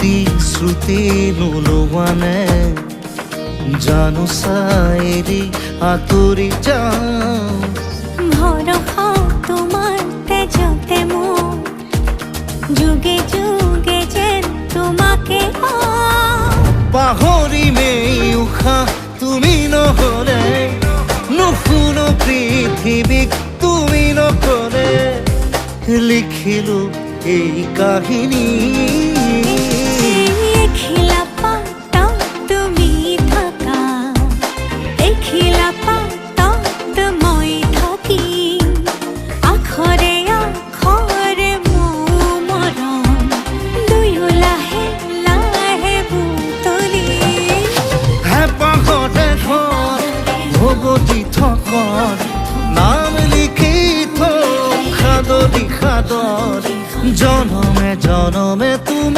প্ৰতিশ্ৰুতি নোলোৱানে জানো চাইৰি আঁতৰি যাওঁ ভৰসা তোমাৰ তেজতে মোৰ যুগে যুগে যেন তোমাকে পাহৰিমেই উশাহ তুমি নহ'লে নুশুনো পৃথিৱীক তুমি নকলে লিখিলো এই কাহিনী এখিলা পাতত তুমি থাকা এখিলা পাতত মই থাকিম আখৰে আখৰে মোৰ মৰম দুয়ো লাহে লাহে বুটলিম হেঁপাহতে ঘৰ ভগতি থকৰ নাম লিখি থওঁ সাদৰি সাদৰ জনমে জনমে